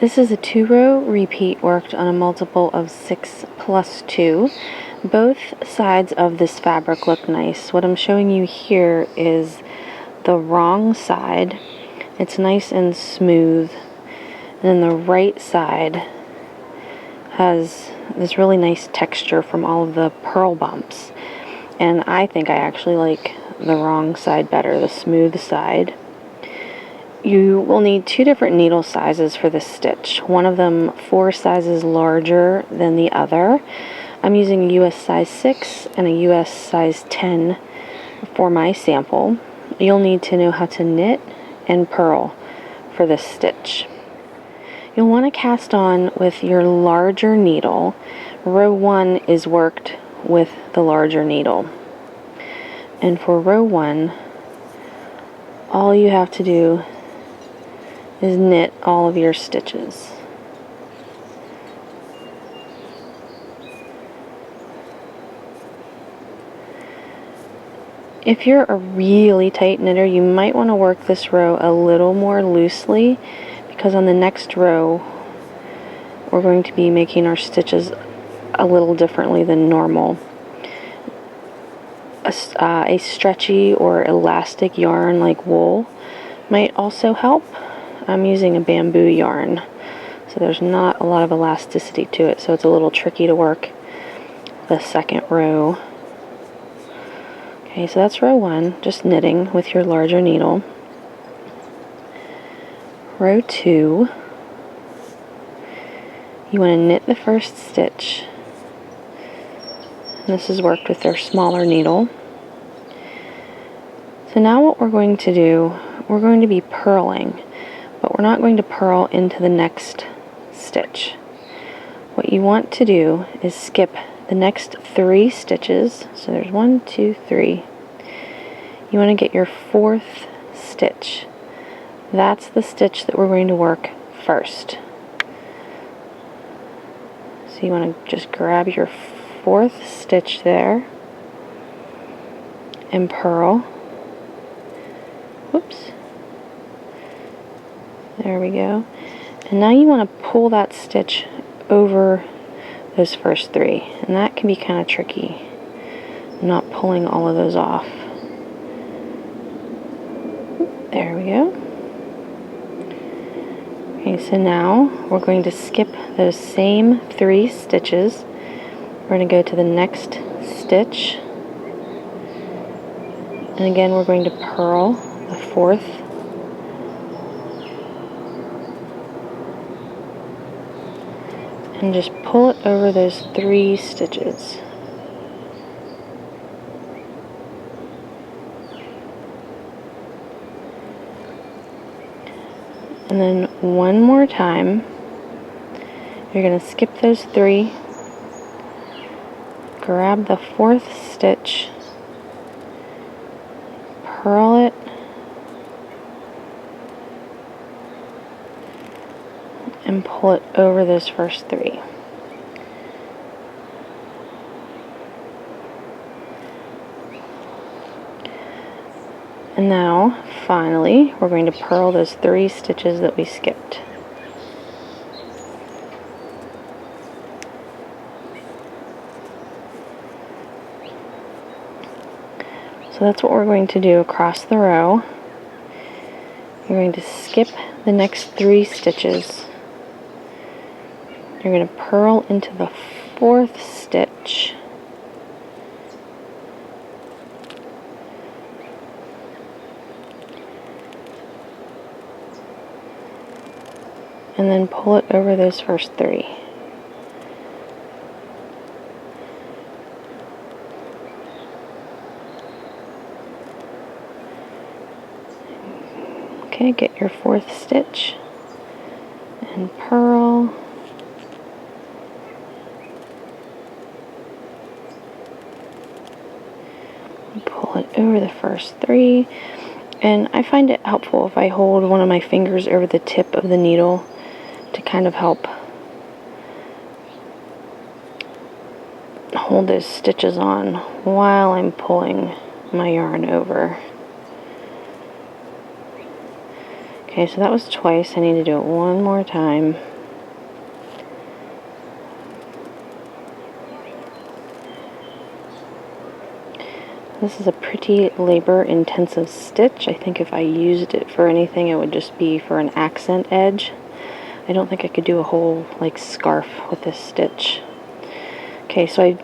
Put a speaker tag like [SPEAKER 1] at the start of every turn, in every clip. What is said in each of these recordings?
[SPEAKER 1] This is a 2-row repeat worked on a multiple of 6 plus 2. Both sides of this fabric look nice. What I'm showing you here is the wrong side. It's nice and smooth. And then the right side has this really nice texture from all of the purl bumps. And I think I actually like the wrong side better, the smooth side. You will need 2 different needle sizes for this stitch. One of them 4 sizes larger than the other. I'm using a US size 6 and a US size 10 for my sample. You'll need to know how to knit and purl for this stitch. You'll want to cast on with your larger needle. Row 1 is worked with the larger needle. And for row 1, all you have to do is knit all of your stitches. If you're a really tight knitter, you might want to work this row a little more loosely, because on the next row we're going to be making our stitches a little differently than normal. A stretchy or elastic yarn like wool might also help. I'm using a bamboo yarn, so there's not a lot of elasticity to it, so it's a little tricky to work the second row. Okay, so that's row 1, just knitting with your larger needle. Row 2, you want to knit the first stitch. This is worked with their smaller needle. So now what we're going to do, we're going to be purling, but we're not going to purl into the next stitch. What you want to do is skip the next 3 stitches. So there's 1, 2, 3. You want to get your 4th stitch. That's the stitch that we're going to work first. So you want to just grab your 4th stitch there and purl. Whoops. There we go. And now you want to pull that stitch over those first 3. And that can be kind of tricky, not pulling all of those off. There we go. Okay, so now we're going to skip those same 3 stitches. We're going to go to the next stitch. And again, we're going to purl the 4th. And just pull it over those 3 stitches. And then one more time, you're going to skip those 3, grab the 4th stitch, purl it, and pull it over those first 3. And now, finally, we're going to purl those 3 stitches that we skipped. So that's what we're going to do across the row. You're going to skip the next 3 stitches. You're going to purl into the 4th stitch. And then pull it over those first 3. Okay, get your 4th stitch and purl. Pull it over the first 3. And I find it helpful if I hold one of my fingers over the tip of the needle to kind of help hold those stitches on while I'm pulling my yarn over. Okay, Okay, so that was twice. I need to do it one more time. This is a pretty labor-intensive stitch. I think if I used it for anything, it would just be for an accent edge. I don't think I could do a whole, like, scarf with this stitch. Okay, so I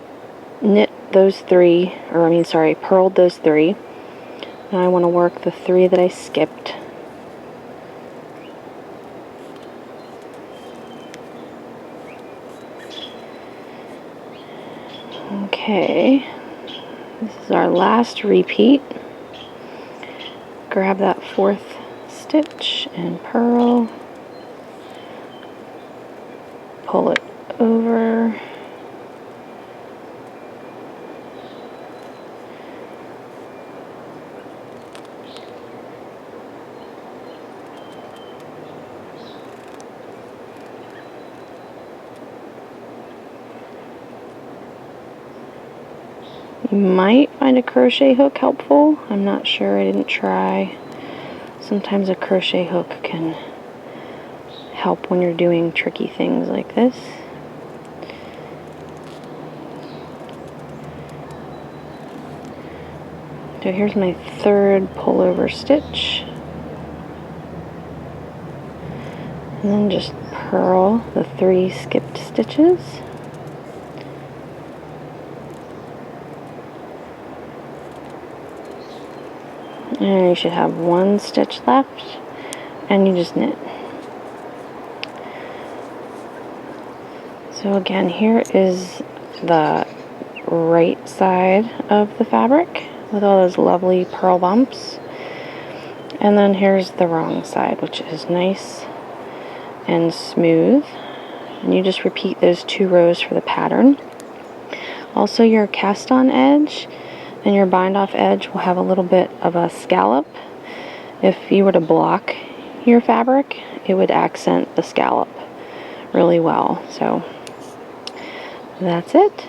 [SPEAKER 1] knit those three, or I mean, sorry, purled those three. Now I want to work the three that I skipped. Okay, this is our last repeat. Grab that fourth stitch and purl. Pull it over. You might find a crochet hook helpful. I'm not sure, I didn't try. Sometimes a crochet hook can help when you're doing tricky things like this. So here's my third pullover stitch. And then just purl the three skipped stitches. And you should have one stitch left, and you just knit. So again, here is the right side of the fabric with all those lovely purl bumps. And then here's the wrong side, which is nice and smooth. And you just repeat those 2 rows for the pattern. Also, your cast on edge and your bind off edge will have a little bit of a scallop. If you were to block your fabric, it would accent the scallop really well. So that's it.